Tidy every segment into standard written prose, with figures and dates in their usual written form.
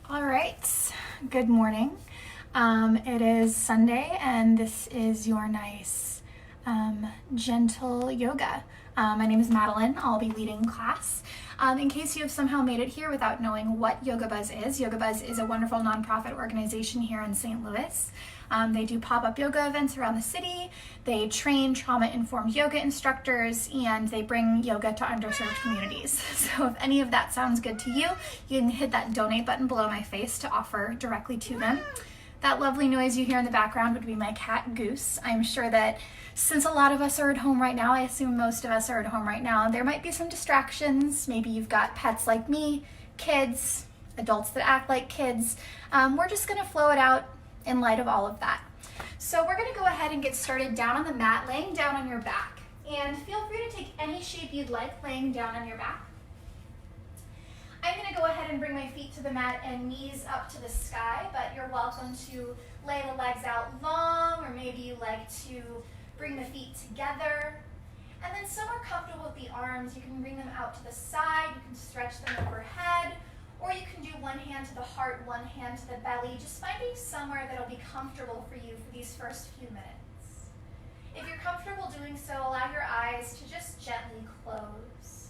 All right, good morning. It is Sunday and this is your nice, gentle yoga. My name is Madeline. I'll be leading class. In case you have somehow made it here without knowing what Yoga Buzz is a wonderful nonprofit organization here in St. Louis. They do pop-up yoga events around the city. They train trauma-informed yoga instructors, and they bring yoga to underserved communities. So if any of that sounds good to you, you can hit that donate button below my face to offer directly to them. That lovely noise you hear in the background would be my cat Goose. I'm sure that since a lot of us are at home right now, I assume most of us are at home right now, there might be some distractions. Maybe you've got pets like me, kids, adults that act like kids. We're just gonna flow it out in light of all of that. So we're gonna go ahead and get started down on the mat, laying down on your back. And feel free to take any shape you'd like laying down on your back. I'm gonna go ahead and bring my feet to the mat and knees up to the sky, but you're welcome to lay the legs out long, or maybe you like to bring the feet together. And then some are comfortable with the arms. You can bring them out to the side, you can stretch them overhead, or you can do one hand to the heart, one hand to the belly, just finding somewhere that'll be comfortable for you for these first few minutes. If you're comfortable doing so, allow your eyes to just gently close.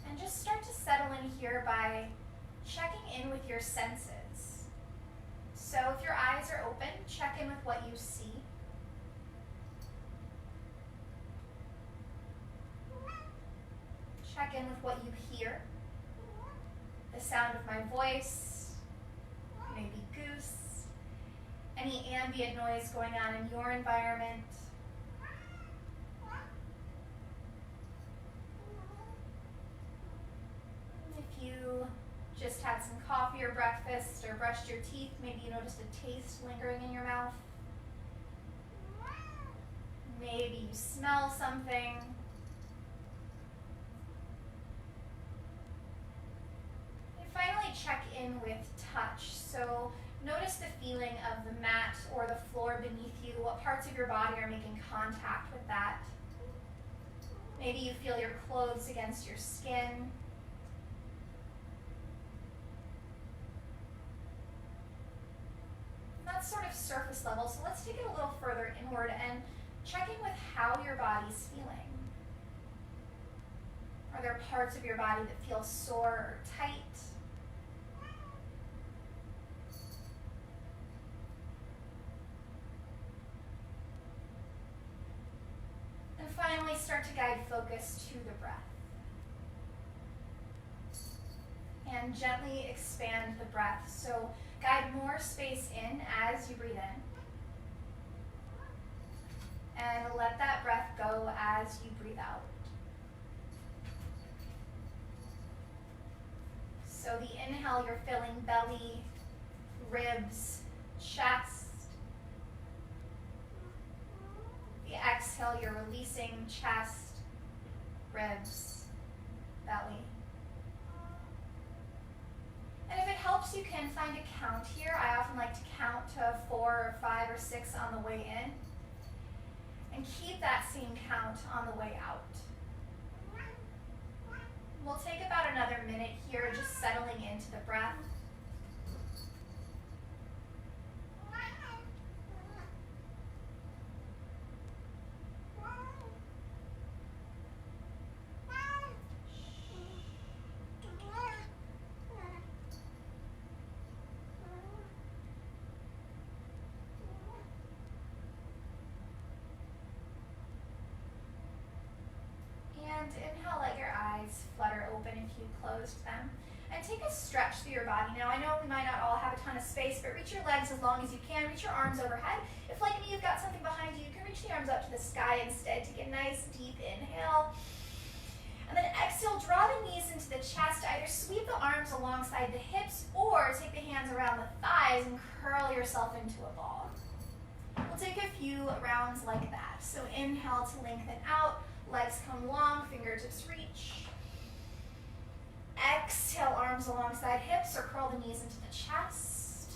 And just start to settle in here by checking in with your senses. So if your eyes are open, check in with what you see. Check in with what you hear. The sound of my voice, maybe Goose, any ambient noise going on in your environment. If you just had some coffee or breakfast or brushed your teeth, maybe you noticed a taste lingering in your mouth. Maybe you smell something. And finally, check in with touch. So notice the feeling of the mat or the floor beneath you. What parts of your body are making contact with that? Maybe you feel your clothes against your skin. That's sort of surface level, so let's take it a little further inward and check in with how your body's feeling. Are there parts of your body that feel sore or tight? And finally, start to guide focus to the breath. And gently expand the breath. So guide more space in as you breathe in. And let that breath go as you breathe out. So the inhale, you're filling belly, ribs, chest. The exhale, you're releasing chest, ribs, belly. And if it helps, you can find a count here. I often like to count to 4 or 5 or 6 on the way in. And keep that same count on the way out. We'll take about another minute here, just settling into the breath. And inhale, let your eyes flutter open if you closed them. And take a stretch through your body. Now, I know we might not all have a ton of space, but reach your legs as long as you can. Reach your arms overhead. If, like me, you've got something behind you, you can reach the arms up to the sky instead. Take a nice, deep inhale. And then exhale, draw the knees into the chest. Either sweep the arms alongside the hips or take the hands around the thighs and curl yourself into a ball. We'll take a few rounds like that. So inhale to lengthen out. Legs come long, fingertips reach. Exhale, arms alongside hips or curl the knees into the chest.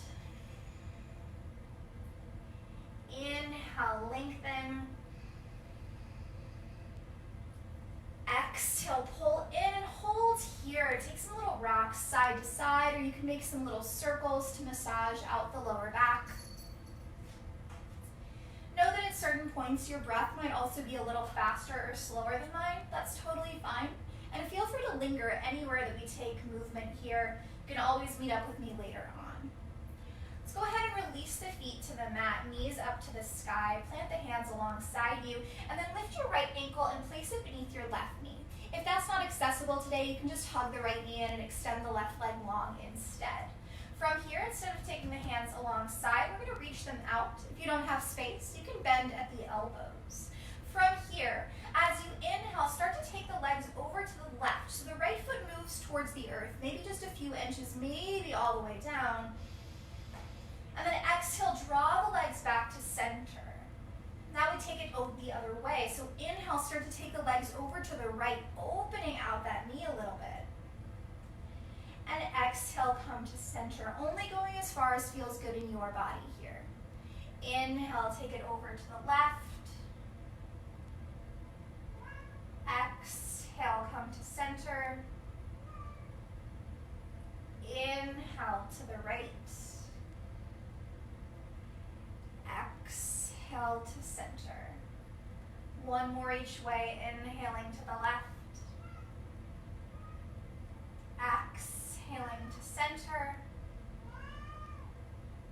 Inhale, lengthen. exhale, pull in and hold here. Take some little rocks side to side, or you can make some little circles to massage out the lower back. Know that at certain points your breath might also be a little faster or slower than mine. That's totally fine. And feel free to linger anywhere that we take movement here. You can always meet up with me later on. Let's go ahead and release the feet to the mat, knees up to the sky. Plant the hands alongside you, and then lift your right ankle and place it beneath your left knee. If that's not accessible today, you can just hug the right knee in and extend the left leg long instead. From here, instead of taking the hands alongside, we're going to reach them out. If you don't have space, you can bend at the elbows. From here, as you inhale, start to take the legs over to the left. So the right foot moves towards the earth, maybe just a few inches, maybe all the way down. And then exhale, draw the legs back to center. Now we take it the other way. So inhale, start to take the legs over to the right, opening out that knee a little bit. And exhale, come to center, only going as far as feels good in your body here. Inhale, take it over to the left. Exhale, come to center. Inhale to the right. Exhale to center. One more each way, inhaling to the left. Exhaling to center.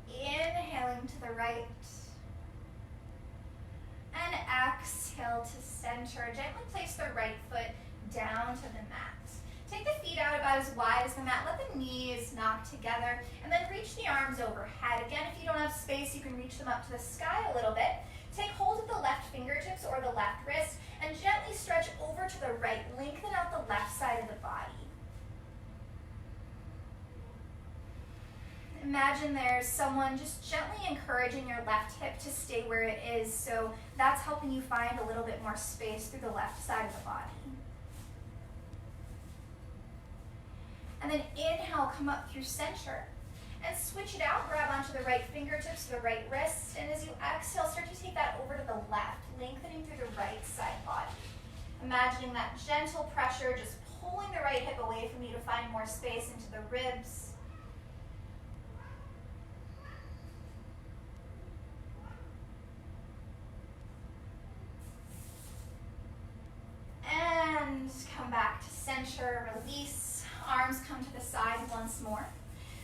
Inhaling to the right. And exhale to center. Gently place the right foot down to the mat. Take the feet out about as wide as the mat. Let the knees knock together. And then reach the arms overhead. Again, if you don't have space, you can reach them up to the sky a little bit. Take hold of the left fingertips or the left wrist and gently stretch over to the right. Lengthen out the left side of the body. Imagine there's someone just gently encouraging your left hip to stay where it is, so that's helping you find a little bit more space through the left side of the body. And then inhale, come up through center. And switch it out, grab onto the right fingertips, the right wrist, and as you exhale, start to take that over to the left, lengthening through the right side body. Imagining that gentle pressure, just pulling the right hip away from you to find more space into the ribs. And come back to center, release, arms come to the side once more.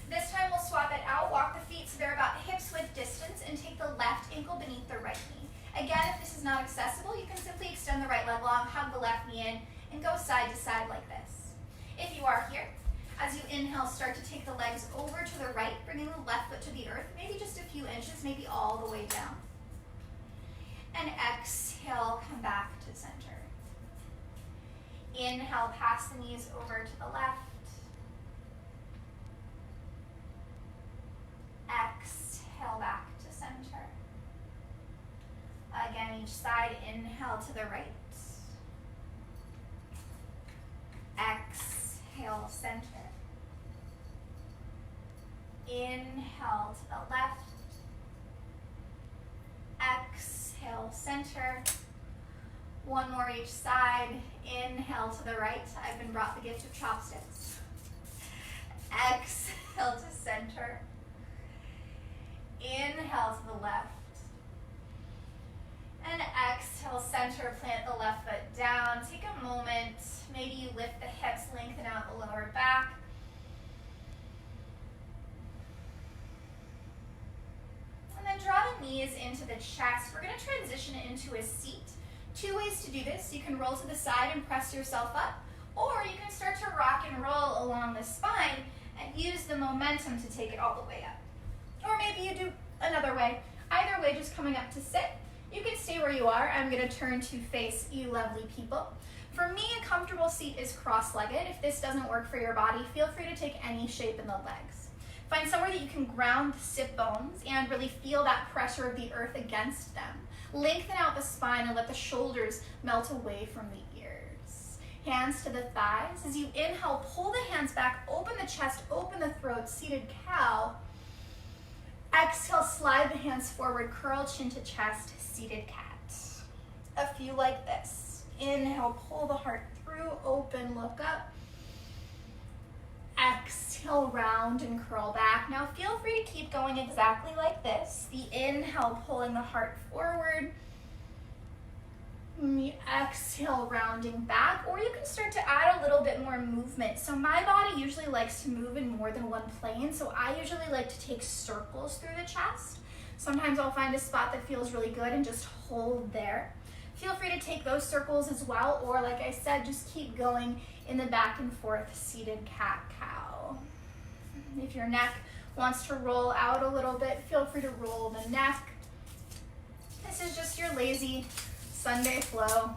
This time we'll swap it out, walk the feet so they're about hips width distance, and take the left ankle beneath the right knee. Again, if this is not accessible, you can simply extend the right leg long, hug the left knee in, and go side to side like this. If you are here, as you inhale, start to take the legs over to the right, bringing the left foot to the earth, maybe just a few inches, maybe all the way down. And exhale, come back to center. Inhale, pass the knees over to the left. Exhale back to center. Again, each side, inhale to the right. Exhale, center. Inhale to the left. Exhale, center. One more each side. Inhale to the right. I've been brought the gift of chopsticks. Exhale to center. Inhale to the left. And exhale, center, plant the left foot down. Take a moment. Maybe you lift the hips, lengthen out the lower back. And then draw the knees into the chest. We're going to transition into a seat. Two ways to do this. You can roll to the side and press yourself up, or you can start to rock and roll along the spine and use the momentum to take it all the way up. Or maybe you do another way. Either way, just coming up to sit. You can stay where you are. I'm going to turn to face you lovely people. For me, a comfortable seat is cross-legged. If this doesn't work for your body, feel free to take any shape in the legs. Find somewhere that you can ground the sit bones and really feel that pressure of the earth against them. Lengthen out the spine and let the shoulders melt away from the ears. Hands to the thighs. As you inhale, pull the hands back, open the chest, open the throat, seated cow. Exhale, slide the hands forward, curl chin to chest, seated cat. A few like this. Inhale, pull the heart through, open, look up. Exhale, round and curl back. Now feel free to keep going exactly like this. The inhale, pulling the heart forward. The exhale, rounding back, or you can start to add a little bit more movement. So my body usually likes to move in more than one plane, so I usually like to take circles through the chest. Sometimes I'll find a spot that feels really good and just hold there. Feel free to take those circles as well, or like I said, just keep going in the back and forth seated cat-cow. If your neck wants to roll out a little bit, feel free to roll the neck. This is just your lazy Sunday flow.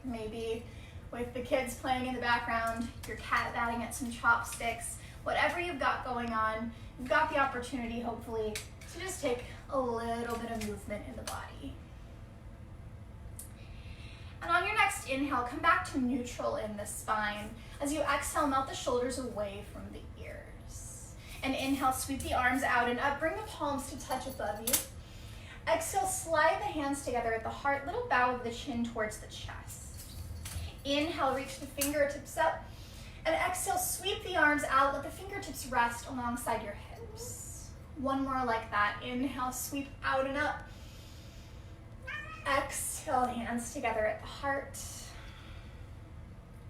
Maybe with the kids playing in the background, your cat batting at some chopsticks, whatever you've got going on, you've got the opportunity, hopefully, to just take a little bit of movement in the body. And on your next inhale, come back to neutral in the spine. As you exhale, melt the shoulders away from the ears. And inhale, sweep the arms out and up, bring the palms to touch above you. Exhale, slide the hands together at the heart, little bow of the chin towards the chest. Inhale, reach the fingertips up. And exhale, sweep the arms out, let the fingertips rest alongside your hips. One more like that. Inhale, sweep out and up. Exhale, hands together at the heart.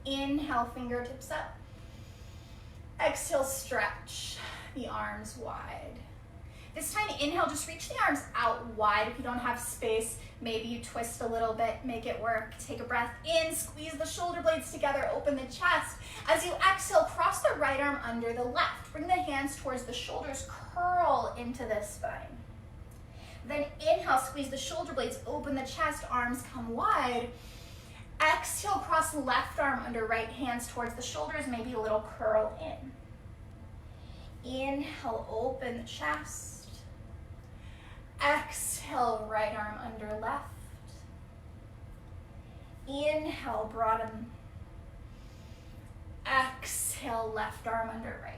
Inhale, fingertips up. Exhale, stretch the arms wide. This time, inhale, just reach the arms out wide. If you don't have space, maybe you twist a little bit, make it work. Take a breath in, squeeze the shoulder blades together, open the chest. As you exhale, cross the right arm under the left. Bring the hands towards the shoulders, curl into the spine. Then inhale, squeeze the shoulder blades, open the chest, arms come wide. Exhale, cross left arm under right, hands towards the shoulders, maybe a little curl in. Inhale, open the chest. Exhale, right arm under left. Inhale, broaden. Exhale, left arm under right.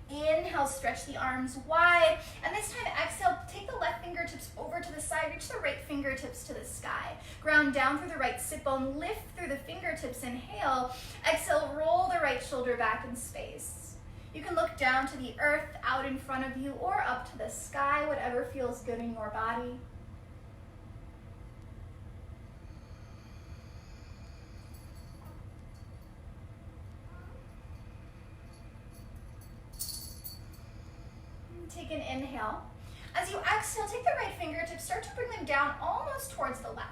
Inhale, stretch the arms wide. And this time, exhale, take the left fingertips over to the side. Reach the right fingertips to the sky. Ground down through the right sit bone. Lift through the fingertips. Inhale. Exhale, roll the right shoulder back in space. You can look down to the earth, out in front of you, or up to the sky, whatever feels good in your body. Take an inhale. As you exhale, take the right fingertips, start to bring them down almost towards the left.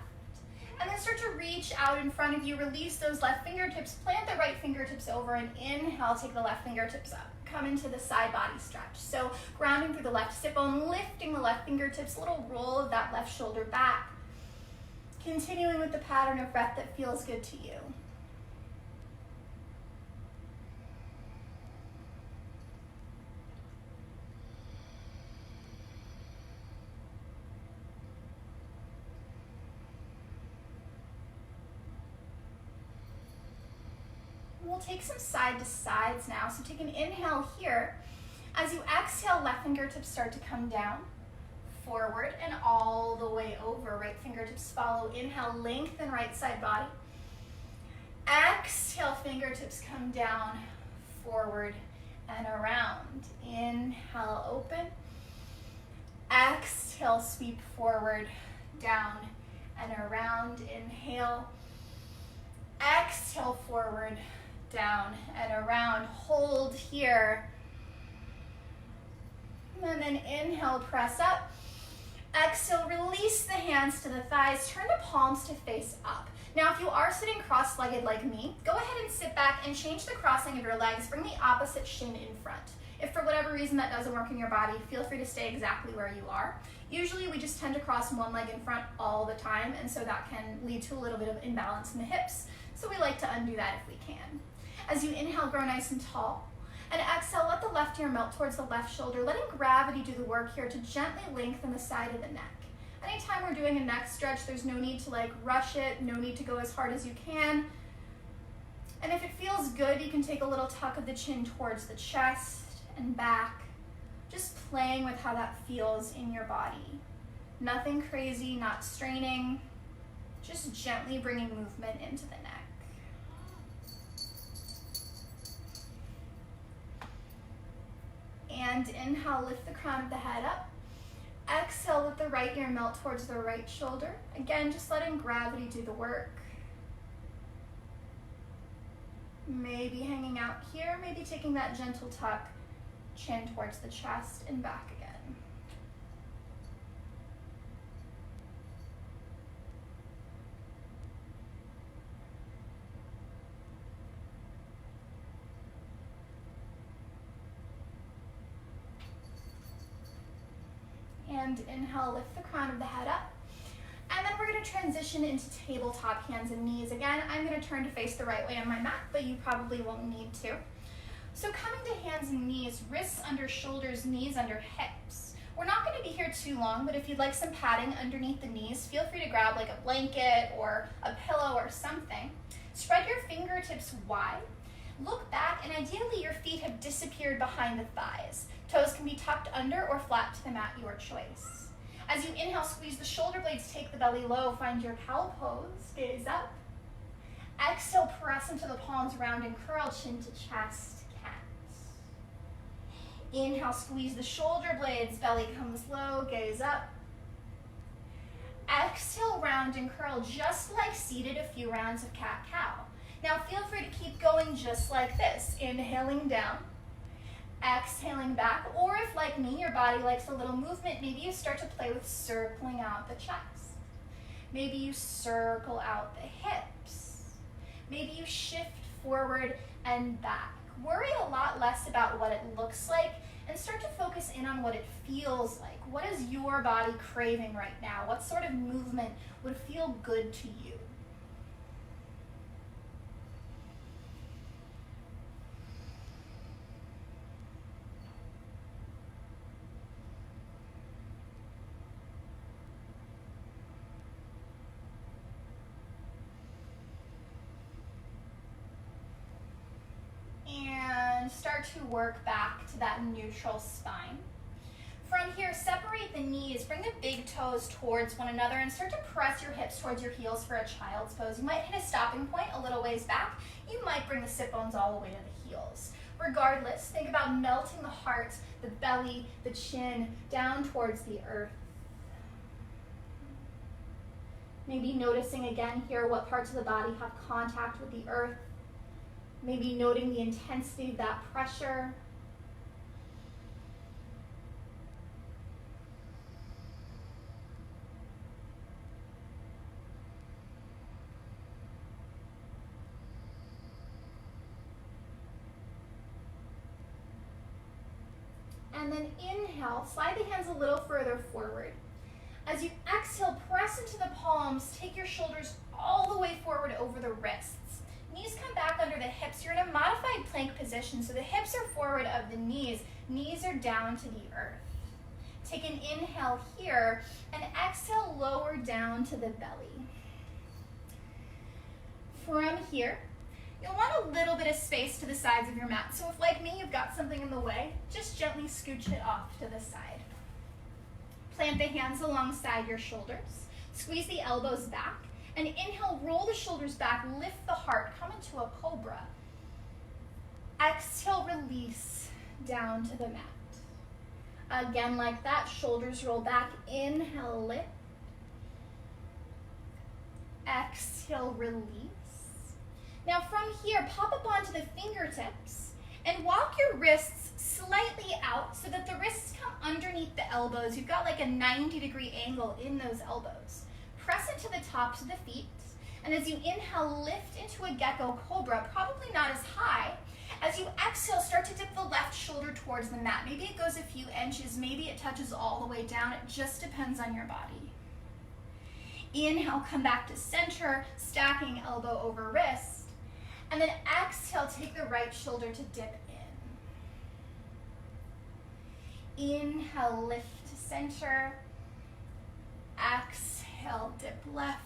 And then start to reach out in front of you, release those left fingertips, plant the right fingertips over, and inhale, take the left fingertips up. Come into the side body stretch. So grounding through the left sit bone, lifting the left fingertips, a little roll of that left shoulder back. Continuing with the pattern of breath that feels good to you. We'll take some side to sides now. So take an inhale here. As you exhale, left fingertips start to come down, forward and all the way over. Right fingertips follow. Inhale, lengthen right side body. Exhale, fingertips come down, forward and around. Inhale, open. Exhale, sweep forward, down and around. Inhale. Exhale, forward, down and around. Hold here. And then inhale, press up. Exhale, release the hands to the thighs. Turn the palms to face up. Now, if you are sitting cross-legged like me, go ahead and sit back and change the crossing of your legs. Bring the opposite shin in front. If for whatever reason that doesn't work in your body, feel free to stay exactly where you are. Usually we just tend to cross one leg in front all the time, and so that can lead to a little bit of imbalance in the hips. So we like to undo that if we can. As you inhale, grow nice and tall. And exhale, let the left ear melt towards the left shoulder, letting gravity do the work here to gently lengthen the side of the neck. Anytime we're doing a neck stretch, there's no need to rush it, no need to go as hard as you can. And if it feels good, you can take a little tuck of the chin towards the chest and back, just playing with how that feels in your body. Nothing crazy, not straining, Just gently bringing movement into the neck. And inhale, lift the crown of the head up. Exhale, let the right ear melt towards the right shoulder. Again, just letting gravity do the work. Maybe hanging out here, maybe taking that gentle tuck, chin towards the chest and back again. And inhale, lift the crown of the head up. And then we're going to transition into tabletop hands and knees. Again, I'm going to turn to face the right way on my mat, but you probably won't need to. So coming to hands and knees, wrists under shoulders, knees under hips. We're not going to be here too long, but if you'd like some padding underneath the knees, feel free to grab like a blanket or a pillow or something. Spread your fingertips wide. Look back, and ideally your feet have disappeared behind the thighs. Toes can be tucked under or flat to the mat, your choice. As you inhale, squeeze the shoulder blades, take the belly low, find your cow pose, gaze up. Exhale, press into the palms, round and curl, chin to chest, cat. Inhale, squeeze the shoulder blades, belly comes low, gaze up. Exhale, round and curl, just like seated, a few rounds of cat-cow. Now feel free to keep going just like this, inhaling down, exhaling back, or if like me, your body likes a little movement, maybe you start to play with circling out the chest. Maybe you circle out the hips. Maybe you shift forward and back. Worry a lot less about what it looks like and start to focus in on what it feels like. What is your body craving right now? What sort of movement would feel good to you? And start to work back to that neutral spine. From here, separate the knees, bring the big toes towards one another and start to press your hips towards your heels for a child's pose. You might hit a stopping point a little ways back. You might bring the sit bones all the way to the heels. Regardless, think about melting the heart, the belly, the chin down towards the earth. Maybe noticing again here what parts of the body have contact with the earth. Maybe noting the intensity of that pressure. And then inhale, slide the hands a little further forward. As you exhale, press into the palms, take your shoulders all the way forward over the wrists. Knees come back under the hips. You're in a modified plank position, so the hips are forward of the knees. Knees are down to the earth. Take an inhale here, and exhale, lower down to the belly. From here, you'll want a little bit of space to the sides of your mat. So if, like me, you've got something in the way, just gently scooch it off to the side. Plant the hands alongside your shoulders. Squeeze the elbows back. And inhale, roll the shoulders back, lift the heart, come into a cobra. Exhale, release down to the mat. Again, like that, shoulders roll back, inhale, lift. Exhale, release. Now from here, pop up onto the fingertips and walk your wrists slightly out so that the wrists come underneath the elbows. You've got like a 90-degree angle in those elbows. Press into the tops of the feet, and as you inhale, lift into a gecko cobra, probably not as high. As you exhale, start to dip the left shoulder towards the mat. Maybe it goes a few inches, maybe it touches all the way down. It just depends on your body. Inhale, come back to center, stacking elbow over wrist. And then exhale, take the right shoulder to dip in. Inhale, lift to center. Exhale, dip left.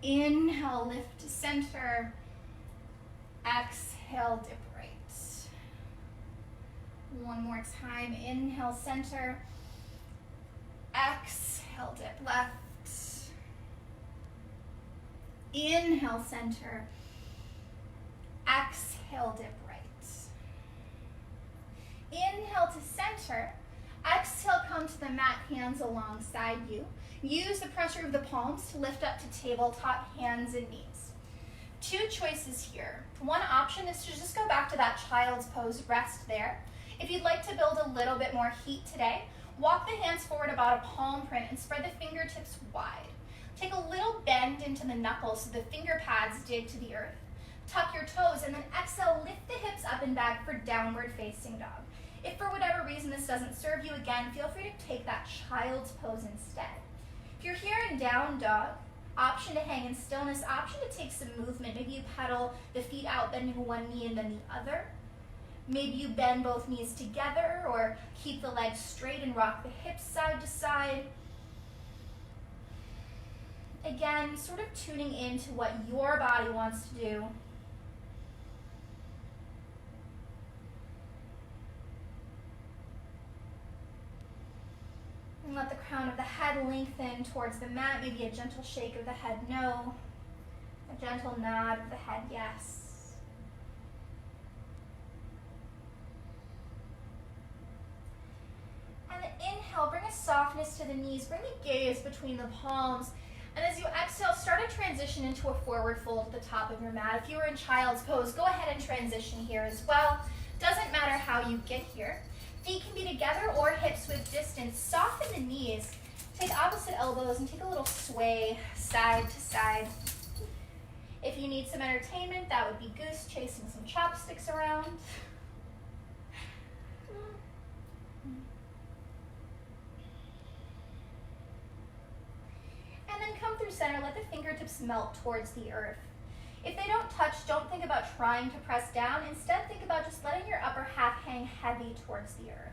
Inhale, lift to center. Exhale, dip right. One more time. Inhale, center. Exhale, dip left. Inhale, center. Exhale, dip right. Inhale to center. Exhale, come to the mat, hands alongside you. Use the pressure of the palms to lift up to tabletop, hands and knees. Two choices here. One option is to just go back to that child's pose, rest there. If you'd like to build a little bit more heat today, walk the hands forward about a palm print and spread the fingertips wide. Take a little bend into the knuckles so the finger pads dig to the earth. Tuck your toes and then exhale, lift the hips up and back for downward facing dog. If for whatever reason this doesn't serve you, again, feel free to take that child's pose instead. If you're here in down dog, option to hang in stillness, option to take some movement. Maybe you pedal the feet out, bending one knee and then the other. Maybe you bend both knees together or keep the legs straight and rock the hips side to side. Again, sort of tuning into what your body wants to do. And let the crown of the head lengthen towards the mat, maybe a gentle shake of the head no, a gentle nod of the head yes. And then inhale, bring a softness to the knees, bring the gaze between the palms, and as you exhale, start a transition into a forward fold at the top of your mat. If you were in child's pose, go ahead and transition here as well. Doesn't matter how you get here. Feet can be together or hips with distance. Soften the knees. Take opposite elbows and take a little sway side to side. If you need some entertainment, that would be goose chasing some chopsticks around. And then come through center, let the fingertips melt towards the earth. If they don't touch, don't think about trying to press down. Instead, think about just letting your upper half hang heavy towards the earth.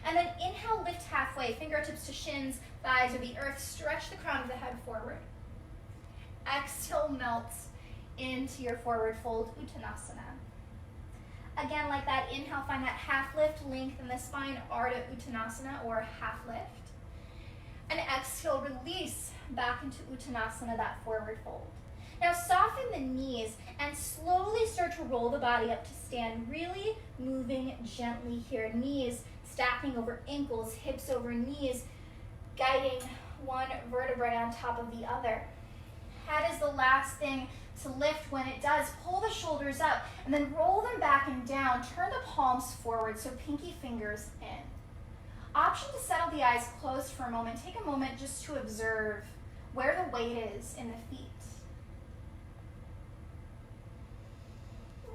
And then inhale, lift halfway, fingertips to shins, thighs or the earth. Stretch the crown of the head forward. Exhale, melt into your forward fold, Uttanasana. Again, like that, inhale, find that half lift, lengthen the spine, Ardha Uttanasana or half lift. And exhale, release back into Uttanasana, that forward fold. Now soften the knees and slowly start to roll the body up to stand, really moving gently here. Knees stacking over ankles, hips over knees, guiding one vertebrae on top of the other. Head is the last thing to lift. When it does, pull the shoulders up and then roll them back and down. Turn the palms forward, so pinky fingers in. Option to settle the eyes closed for a moment. Take a moment just to observe where the weight is in the feet.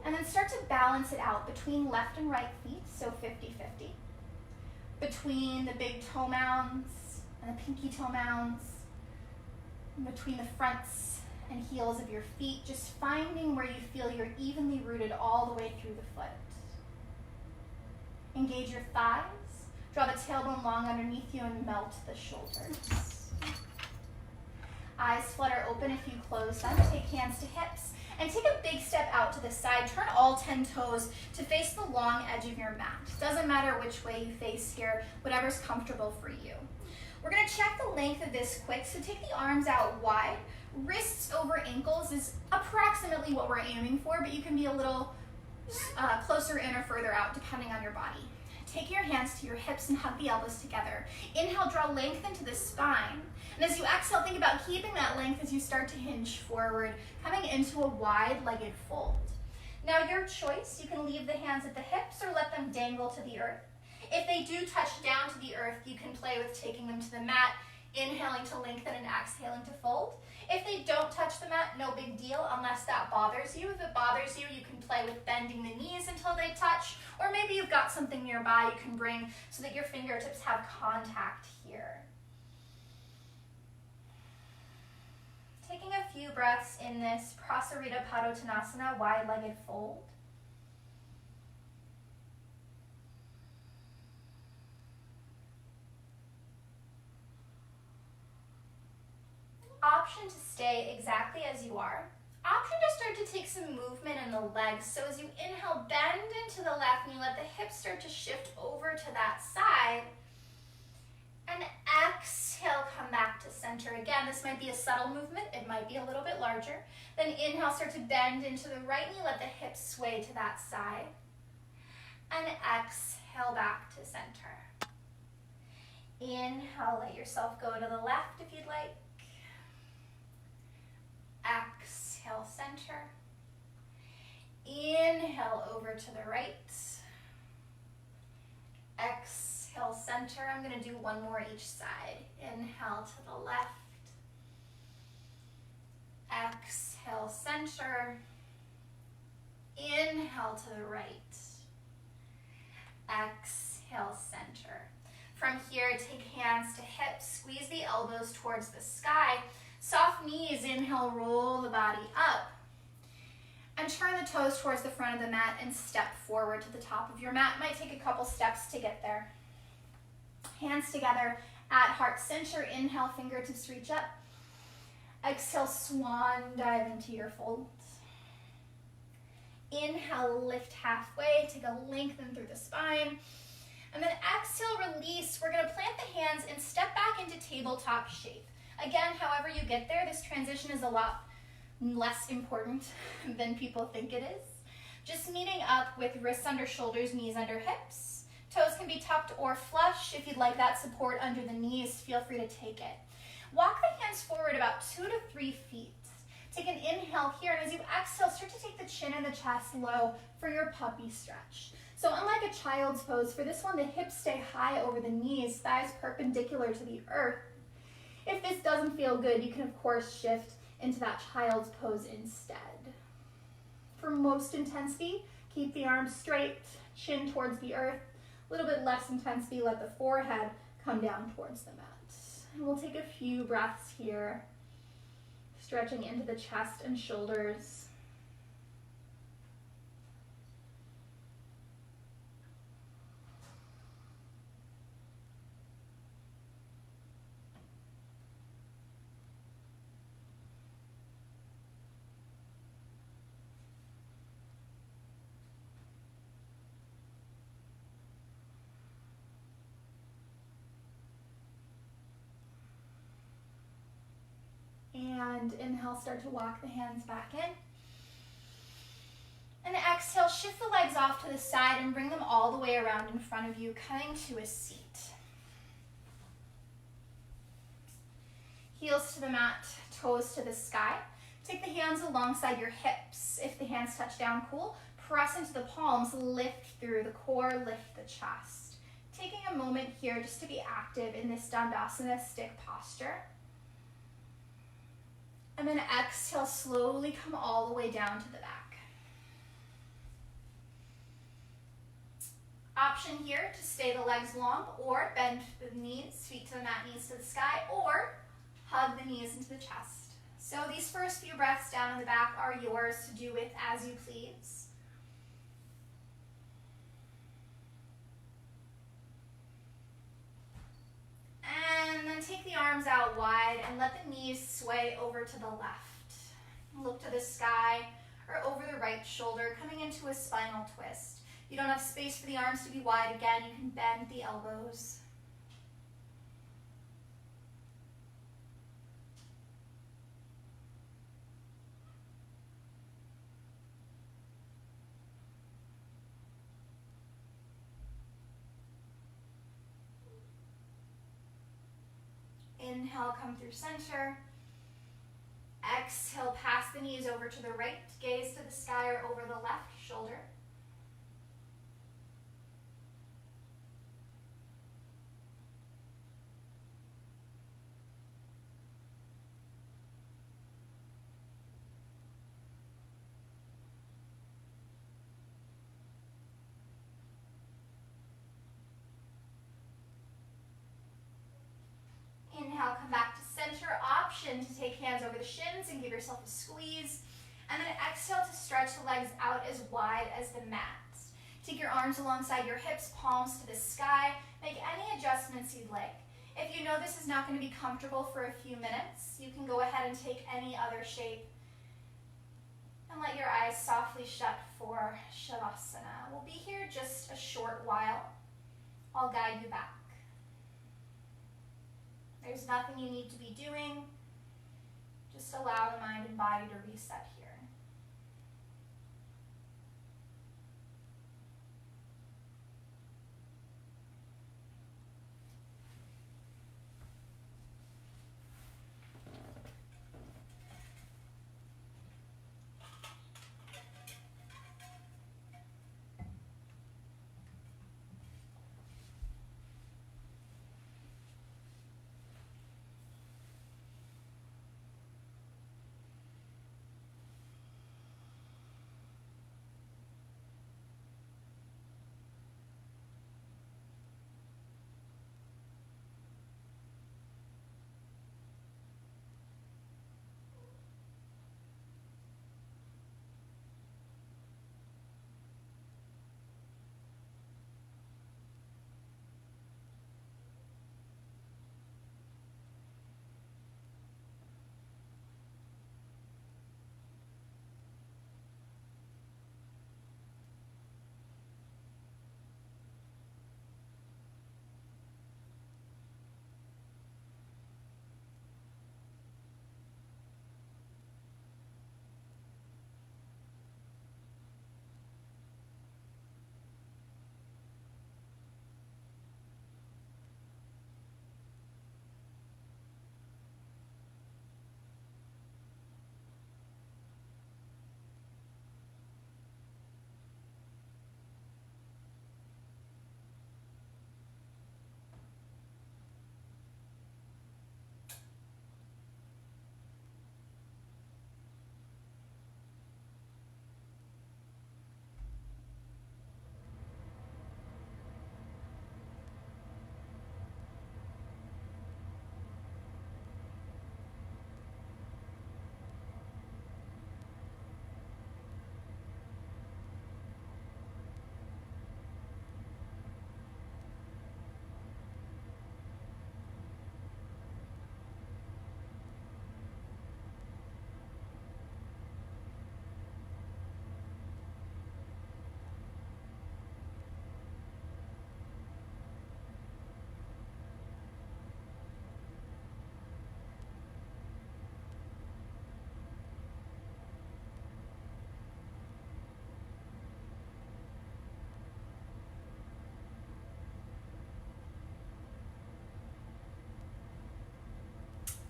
And then start to balance it out between left and right feet, so 50-50. Between the big toe mounds and the pinky toe mounds. Between the fronts and heels of your feet, just finding where you feel you're evenly rooted all the way through the foot. Engage your thighs. Draw the tailbone long underneath you and melt the shoulders. Eyes flutter open if you close them. Take hands to hips. And take a big step out to the side. Turn all 10 toes to face the long edge of your mat. Doesn't matter which way you face here, whatever's comfortable for you. We're going to check the length of this quick, so take the arms out wide. Wrists over ankles is approximately what we're aiming for, but you can be a little closer in or further out depending on your body. Take your hands to your hips and hug the elbows together. Inhale, draw length into the spine. And as you exhale, think about keeping that length as you start to hinge forward, coming into a wide-legged fold. Now your choice, you can leave the hands at the hips or let them dangle to the earth. If they do touch down to the earth, you can play with taking them to the mat, inhaling to lengthen and exhaling to fold. If they don't touch the mat, no big deal unless that bothers you. If it bothers you, you can play with bending the knees until they touch, or maybe you've got something nearby you can bring so that your fingertips have contact here. Taking a few breaths in this Prasarita Padottanasana, wide-legged fold. Option to stay exactly as you are. Option to start to take some movement in the legs. So as you inhale, bend into the left knee, let the hips start to shift over to that side. And exhale, come back to center. Again, this might be a subtle movement. It might be a little bit larger. Then inhale, start to bend into the right knee. Let the hips sway to that side. And exhale back to center. Inhale, let yourself go to the left if you'd like. Exhale, center. Inhale over to the right. Exhale, center. I'm going to do one more each side. Inhale to the left. Exhale, center. Inhale to the right. Exhale, center. From here, take hands to hips. Squeeze the elbows towards the sky. Soft knees. Inhale, roll the body up. And turn the toes towards the front of the mat and step forward to the top of your mat. Might take a couple steps to get there. Hands together at heart center. Inhale, fingertips reach up. Exhale, swan dive into your folds. Inhale, lift halfway. Take a lengthen through the spine. And then exhale, release. We're going to plant the hands and step back into tabletop shape. Again, however you get there, this transition is a lot less important than people think it is. Just meeting up with wrists under shoulders, knees under hips. Toes can be tucked or flush. If you'd like that support under the knees, feel free to take it. Walk the hands forward about 2 to 3 feet. Take an inhale here, and as you exhale, start to take the chin and the chest low for your puppy stretch. So unlike a child's pose, for this one, the hips stay high over the knees, thighs perpendicular to the earth. If this doesn't feel good, you can, of course, shift into that child's pose instead. For most intensity, keep the arms straight, chin towards the earth. A little bit less intensity, let the forehead come down towards the mat. And we'll take a few breaths here, stretching into the chest and shoulders. And inhale, start to walk the hands back in. And exhale, shift the legs off to the side and bring them all the way around in front of you, coming to a seat. Heels to the mat, toes to the sky. Take the hands alongside your hips. If the hands touch down, cool. Press into the palms, lift through the core, lift the chest. Taking a moment here just to be active in this Dandasana stick posture. And then exhale, slowly come all the way down to the back. Option here to stay the legs long or bend the knees, feet to the mat, knees to the sky, or hug the knees into the chest. So these first few breaths down in the back are yours to do with as you please. And then take the arms out wide and let the knees sway over to the left. Look to the sky or over the right shoulder, coming into a spinal twist. You don't have space for the arms to be wide again. You can bend the elbows. Inhale, come through center. Exhale, pass the knees over to the right, gaze to the sky or over the left shoulder. Inhale, come back to center. Option to take hands over the shins and give yourself a squeeze. And then exhale to stretch the legs out as wide as the mat. Take your arms alongside your hips, palms to the sky. Make any adjustments you'd like. If you know this is not going to be comfortable for a few minutes, you can go ahead and take any other shape. And let your eyes softly shut for Shavasana. We'll be here just a short while. I'll guide you back. There's nothing you need to be doing. Just allow the mind and body to reset here.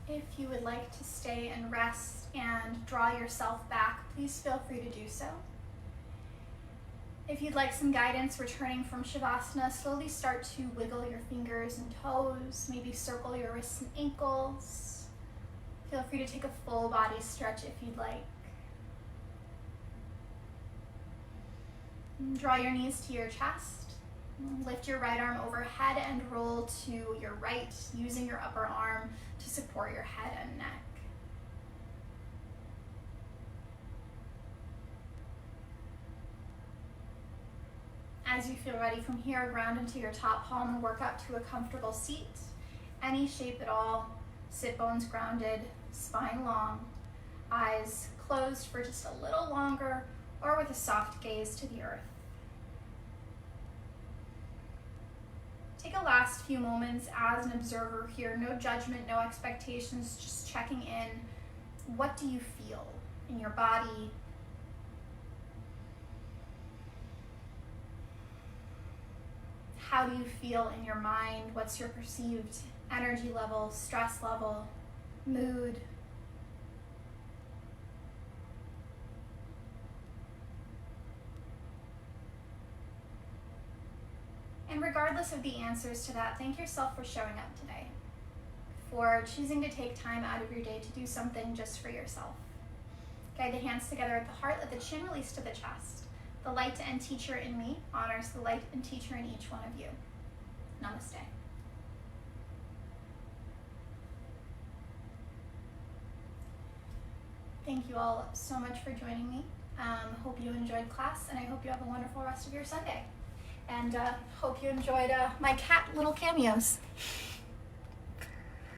If you would like to stay and rest and draw yourself back, please feel free to do so. If you'd like some guidance returning from Shavasana, slowly start to wiggle your fingers and toes, maybe circle your wrists and ankles. Feel free to take a full body stretch if you'd like. And draw your knees to your chest. Lift your right arm overhead and roll to your right, using your upper arm to support your head and neck. As you feel ready from here, ground into your top palm and work up to a comfortable seat. Any shape at all, sit bones grounded, spine long, eyes closed for just a little longer, or with a soft gaze to the earth. Take a last few moments as an observer here, no judgment, no expectations, just checking in. What do you feel in your body? How do you feel in your mind? What's your perceived energy level, stress level, mood? And regardless of the answers to that, thank yourself for showing up today, for choosing to take time out of your day to do something just for yourself. Guide the hands together at the heart, let the chin release to the chest. The light and teacher in me honors the light and teacher in each one of you. Namaste. Thank you all so much for joining me. Hope you enjoyed class, and I hope you have a wonderful rest of your Sunday. And hope you enjoyed my cat little cameos.